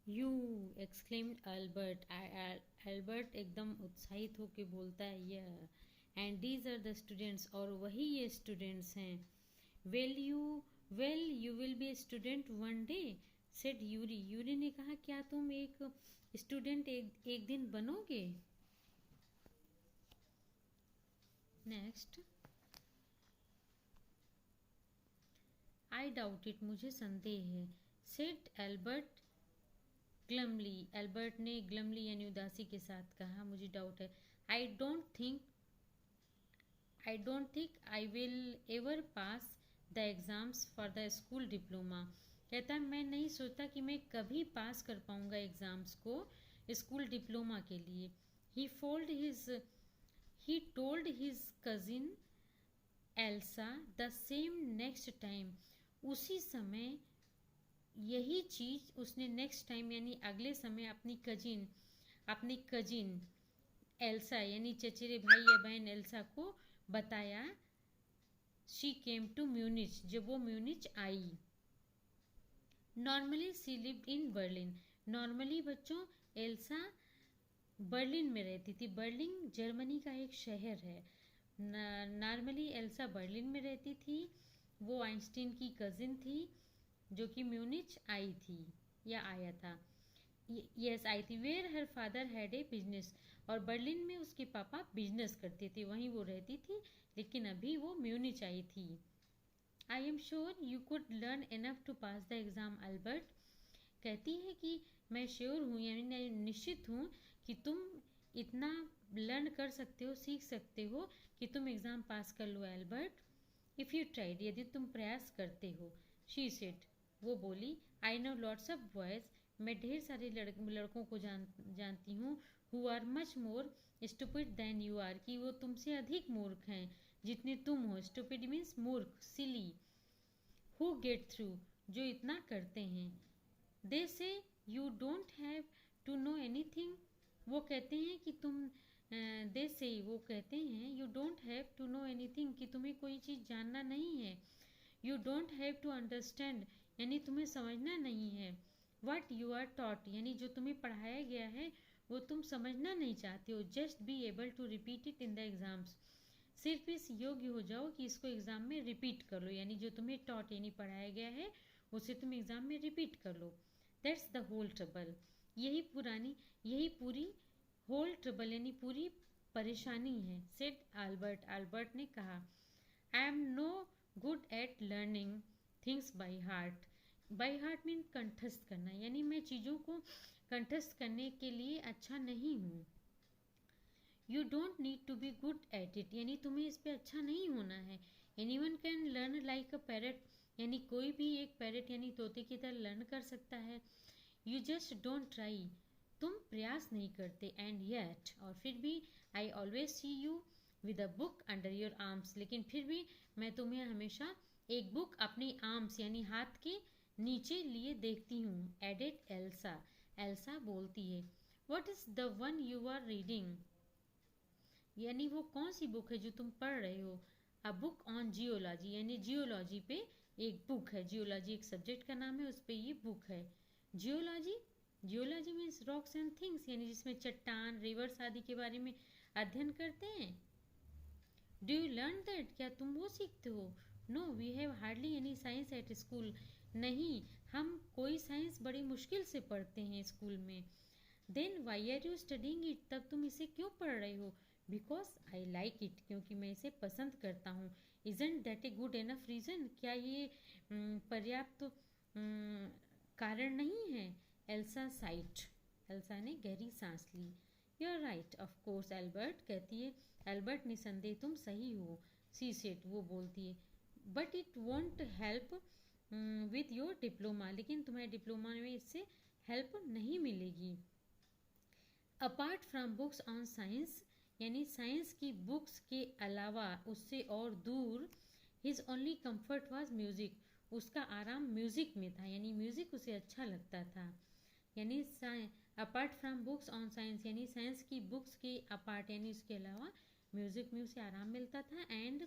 You exclaimed Albert. Albert एकदम उत्साहित होकर बोलता है, यह and these are the students, और वही ये स्टूडेंट्स हैं। Well you will be a student one day, said Yuri. Yuri ने कहा, क्या तुम एक स्टूडेंट एक दिन बनोगे? नेक्स्ट, आई डाउट इट, मुझे संदेह है, सेड एल्बर्ट ग्लमली। एल्बर्ट ने ग्लमली यानी उदासी के साथ कहा, मुझे डाउट है। I don't think I will ever pass the exams for the school diploma. कहता है, मैं नहीं सोचता कि मैं कभी पास कर पाऊंगा एग्ज़ाम्स को स्कूल डिप्लोमा के लिए। He told his cousin Elsa the same next time. उसी समय यही चीज़ उसने नेक्स्ट टाइम यानी अगले समय अपनी कजिन एल्सा यानी चचेरे भाई या बहन एल्सा को बताया। शी केम टू म्यूनिच, जब वो म्यूनिच आई। Normally she lived in Berlin. Normally बच्चों, एल्सा बर्लिन में रहती थी। बर्लिन जर्मनी का एक शहर है। नॉर्मली एल्सा बर्लिन में रहती थी। वो आइंस्टीन की कजिन थी जो कि म्यूनिच आई थी या आया था। यस, आई थी। Where her father had a business, और बर्लिन में उसके पापा बिजनेस करते थे, वहीं वो रहती थी, लेकिन अभी वो म्यूनिच आई थी। I am sure you could learn enough to pass the exam Albert. कहती है कि मैं श्योर हूँ यानी निश्चित हूँ कि तुम इतना लर्न कर सकते हो, सीख सकते हो कि तुम एग्ज़ाम पास कर लो एल्बर्ट। इफ़ यू ट्राइड, यदि तुम प्रयास करते हो। शी सेड, वो बोली, I know lots of boys, मैं ढेर सारे लड़कों को जानती हूँ, who are much more stupid than you are, कि वो तुमसे अधिक मूर्ख हैं जितने तुम हो। स्टूपिड मीन्स मूर्ख, सिली। हु गेट थ्रू, जो इतना करते हैं। They say you don't have to know anything, वो कहते हैं कि तुम दे से वो कहते हैं you don't have to know anything, कि तुम्हें कोई चीज़ जानना नहीं है। You don't have to understand, यानी तुम्हें समझना नहीं है। वट यू आर टॉट, यानी जो तुम्हें पढ़ाया गया है वो तुम समझना नहीं चाहते हो। Just be able to repeat it in the exams, सिर्फ इस योग्य हो जाओ कि इसको एग्ज़ाम में रिपीट कर लो, यानी जो तुम्हें टॉट यानी पढ़ाया गया है उसे तुम एग्ज़ाम में रिपीट कर लो। दैट्स द होल ट्रबल, यही पूरी होल ट्रबल यानी पूरी परेशानी है। सेड अल्बर्ट, अल्बर्ट ने कहा। I am no good at learning things by heart. By heart mean कंठस्थ करना, यानी मैं चीज़ों को कंठस्थ करने के लिए अच्छा नहीं हूँ। You don't need to be good at it, यानी तुम्हें इस पर अच्छा नहीं होना है। Anyone can learn like a parrot, यानी कोई भी एक पैरट यानी तोते की तरह लर्न कर सकता है। यू जस्ट डोंट ट्राई, तुम प्रयास नहीं करते। एंड येट, और फिर भी, I always see you with a book under your arms, लेकिन फिर भी मैं तुम्हें हमेशा एक बुक अपनी आर्म्स यानी हाथ के नीचे लिए देखती हूँ। एडेड एल्सा, एल्सा बोलती है। What is the one you are reading, यानी वो कौन सी बुक है जो तुम पढ़ रहे हो। अ बुक ऑन जियोलॉजी, यानी जियोलॉजी पे एक बुक है। जियोलॉजी एक सब्जेक्ट का नाम है, उस पर ये बुक है। Geology, geology means rocks and things, यानी जिसमें चट्टान, रिवर्स आदि के बारे में अध्ययन करते हैं। डू यू लर्न दैट, क्या तुम वो सीखते हो। No we have hardly any science at school, नहीं हम कोई साइंस बड़ी मुश्किल से पढ़ते हैं स्कूल में। Then why are you studying it, तब तुम इसे क्यों पढ़ रहे हो। बिकॉज आई लाइक इट, क्योंकि मैं इसे पसंद करता हूँ। Isn't that a good enough reason, क्या ये पर्याप्त कारण नहीं है। एल्सा साइट, एल्सा ने गहरी सांस ली। You are right of course Albert, कहती है। एल्बर्ट निसंदेह तुम सही हो। सी सेट, वो बोलती है। But it won't help with your diploma, लेकिन तुम्हारे डिप्लोमा में इससे हेल्प नहीं मिलेगी। Apart from books on science, यानी साइंस की बुक्स के अलावा, उससे और दूर, his only comfort was music, उसका आराम म्यूज़िक में था, यानी म्यूज़िक उसे अच्छा लगता था। यानी apart from books on science, यानी साइंस की बुक्स के अपार्ट यानी उसके अलावा म्यूज़िक में उसे आराम मिलता था। And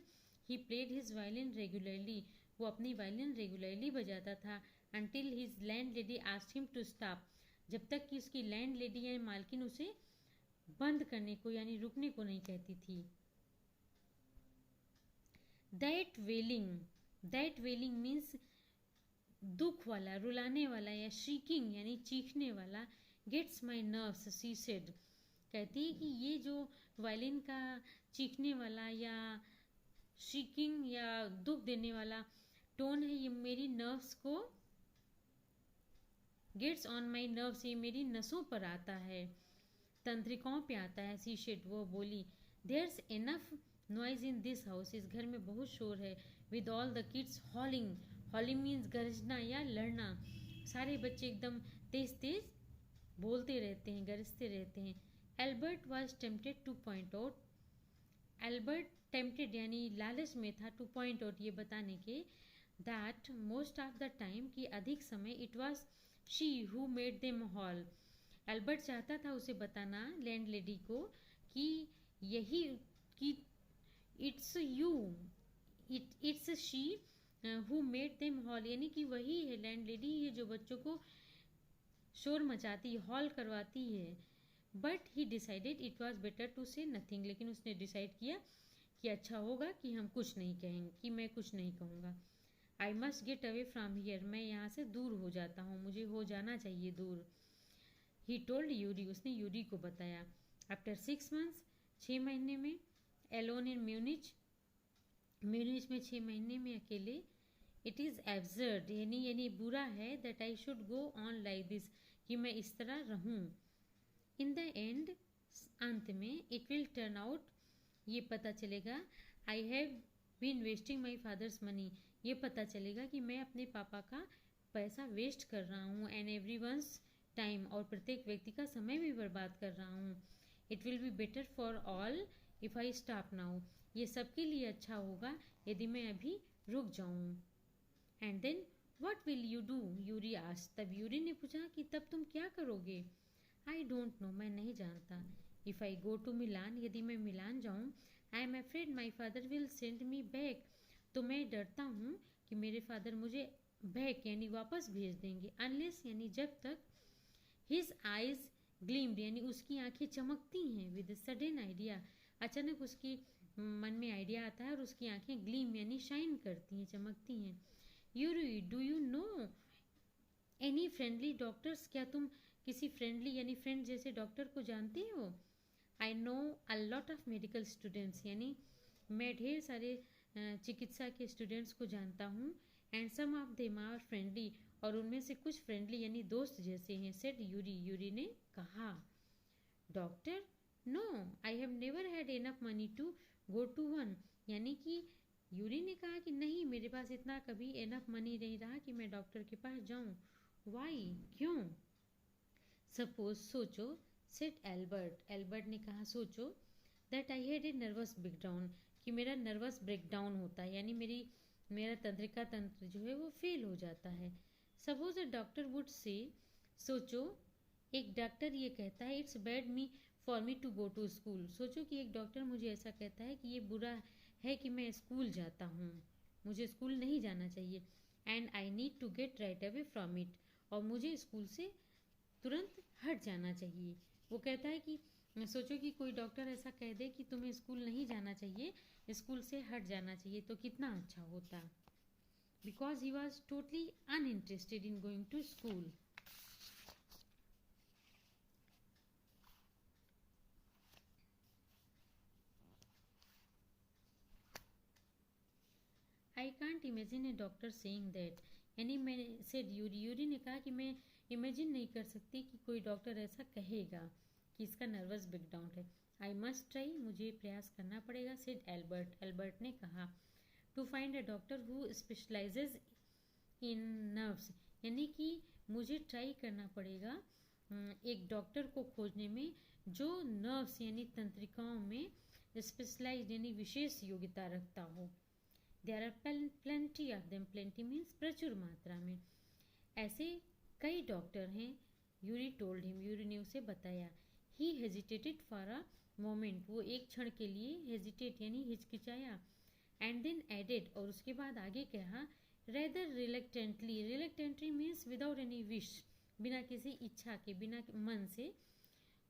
he played his violin regularly, वो अपनी वायलिन रेगुलरली बजाता था। Until his landlady asked him to stop, जब तक कि उसकी लैंड लेडी यानी मालकिन उसे बंद करने को यानी रुकने को नहीं कहती थी। दैट वेलिंग मीन्स दुख वाला, रुलाने वाला, या श्रीकिंग यानी चीखने वाला, gets my nerves, she said. कहती है कि ये जो वायलिन का चीखने वाला या श्रीकिंग या दुख देने वाला टोन है, ये मेरी नर्व्स को, गेट्स ऑन माई नर्व्स, ये मेरी नसों पर आता है, तंत्रिकाओं पे आता है। सी शेड, वो बोली, there's enough noise in this house, इस घर में बहुत शोर है, with all the kids howling, howling means गरजना या लड़ना, सारे बच्चे एकदम तेज तेज बोलते रहते हैं, गरजते रहते हैं। Albert was tempted two point out, Albert tempted यानी लालच में था, टू पॉइंट आउट ये बताने के, that most of the time कि अधिक समय, it was she who made them hall, Albert चाहता था उसे बताना लैंड लेडी को कि यही कि it's you, it's she who made them hall, यानी कि वही है लैंड लेडी है जो बच्चों को शोर मचाती है, हॉल करवाती है। But he decided it was better to say nothing, लेकिन उसने डिसाइड किया कि अच्छा होगा कि हम कुछ नहीं कहेंगे, कि मैं कुछ नहीं कहूँगा। I must get away from here, मैं यहाँ से दूर हो जाता हूँ, मुझे हो जाना चाहिए दूर। ही टोल्ड यूरी, उसने यूरी को बताया। आफ्टर 6 months, 6 महीने में, एलोन इन म्यूनिच, म्यूनिच में 6 महीने में अकेले, इट इज़ एब्सर्ड यानी बुरा है, that I should go on like this, कि मैं इस तरह रहूँ। इन द एंड, अंत में, इट विल टर्न आउट, ये पता चलेगा, I have been wasting my father's money, ये पता चलेगा कि मैं अपने पापा का पैसा वेस्ट कर रहा हूँ, एंड एवरी वंस टाइम, और प्रत्येक व्यक्ति का समय भी बर्बाद कर रहा हूँ। It will be better for all if I stop now, ये सबके लिए अच्छा होगा यदि मैं अभी रुक जाऊँ। And then what will you do, Yuri asked, तब यूरी ने पूछा कि तब तुम क्या करोगे। आई डोंट नो, मैं नहीं जानता। If I go to Milan, यदि मैं मिलान जाऊँ, I am afraid my father will send me back, तो मैं डरता हूँ कि मेरे फादर मुझे बैक यानी वापस भेज देंगे। अनलेस यानी जब तक, हिज आइज ग्लीम्ड यानी उसकी आंखें चमकती हैं, विद सडन आइडिया, अचानक उसके मन में आइडिया आता है और उसकी आंखें ग्लीम यानी शाइन करती हैं, चमकती हैं। Yuri, do you know any friendly doctors, क्या तुम किसी फ्रेंडली यानी फ्रेंड जैसे डॉक्टर को जानते हो। I know a lot of medical students, यानी मैं ढेर सारे चिकित्सा के स्टूडेंट्स को जानता हूँ, and some of them are friendly, और उनमें से कुछ फ्रेंडली यानी दोस्त जैसे हैं। सेड यूरी, यूरी ने कहा। Doctor, no I have never had enough money to go to one, यानी कि यूरी ने कहा कि नहीं, मेरे पास इतना कभी इनफ मनी नहीं रहा कि मैं डॉक्टर के पास जाऊँ। वाई, क्यों। सपोज, सोचो, सेड एल्बर्ट, एल्बर्ट ने कहा सोचो, that I had a nervous breakdown, कि मेरा नर्वस ब्रेकडाउन होता है, यानी मेरा तंत्रिका तंत्र जो है वो फेल हो जाता है। Suppose a doctor would say, सोचो एक डॉक्टर ये कहता है, it's bad me for me to go to school, सोचो कि एक डॉक्टर मुझे ऐसा कहता है कि ये बुरा है कि मैं स्कूल जाता हूँ, मुझे स्कूल नहीं जाना चाहिए, and I need to get right away from it, और मुझे स्कूल से तुरंत हट जाना चाहिए। वो कहता है कि सोचो कि कोई डॉक्टर ऐसा कह दे कि तुम्हें स्कूल नहीं जाना चाहिए, स्कूल से हट जाना चाहिए, तो कितना अच्छा होता। Because he was totally uninterested in going to school. I can't imagine a doctor saying that, यानी मैंने सेड यूरी, यूरी ने कहा कि मैं इमेजिन नहीं कर सकती कि कोई डॉक्टर ऐसा कहेगा कि इसका नर्वस ब्रेकडाउन है। आई मस्ट ट्राई, मुझे प्रयास करना पड़ेगा। सेड एल्बर्ट, एल्बर्ट ने कहा। To find a doctor who specialises in nerves, यानी कि मुझे ट्राई करना पड़ेगा एक डॉक्टर को खोजने में जो नर्व्स यानी तंत्रिकाओं में स्पेशलाइज यानी विशेष योग्यता रखता हो। There are plenty of them, plenty means प्रचुर मात्रा में, ऐसे कई डॉक्टर हैं। यूरी टोल्ड हिम, यूरी ने उसे बताया। He hesitated for a moment, वो एक क्षण के लिए हेजिटेट यानी हिचकिचाया, एंड देन एडेड, और उसके बाद आगे कहा, rather reluctantly, reluctantly means without any wish, बिना किसी इच्छा के, बिना मन से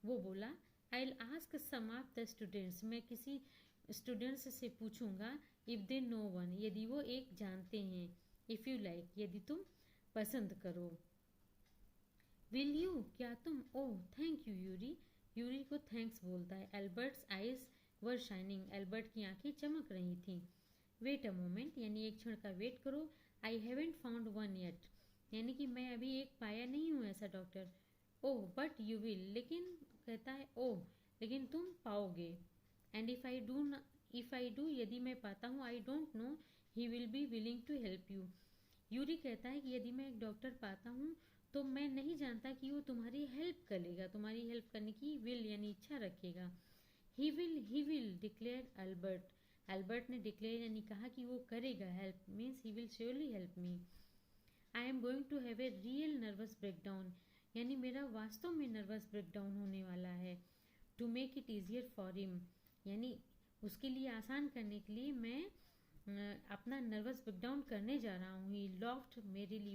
वो बोला, I will ask some of the students, मैं किसी स्टूडेंट्स से पूछूंगा, इफ दे नो वन, यदि वो एक जानते हैं, इफ यू लाइक, यदि तुम पसंद करो, विल यू, क्या तुम, oh thank you Yuri, Yuri को थैंक्स बोलता है। Albert's eyes were shining, Albert की आंखें चमक रही थी। वेट अ मोमेंट, यानी एक क्षण का वेट करो, I haven't found one yet, यानी कि मैं अभी एक पाया नहीं हूँ ऐसा doctor. Oh but you will, लेकिन कहता है ओह लेकिन तुम पाओगे। एंड इफ आई डू, यदि मैं पाता हूँ, I don't know he will be willing to help you, Yuri कहता है कि यदि मैं एक डॉक्टर पाता हूँ तो मैं नहीं जानता कि वो तुम्हारी हेल्प करेगा, तुम्हारी हेल्प करने की विल यानी इच्छा रखेगा। He will declare Albert, Albert ने डिक्लेयर यानी कहा कि वो करेगा, help means he will surely help me. I am going to have a real nervous breakdown, यानी मेरा वास्तव में नर्वस ब्रेकडाउन होने वाला है। To make it easier for him, यानी उसके लिए आसान करने के लिए मैं अपना नर्वस ब्रेकडाउन करने जा रहा हूँ। ही लॉफ्ट मेरी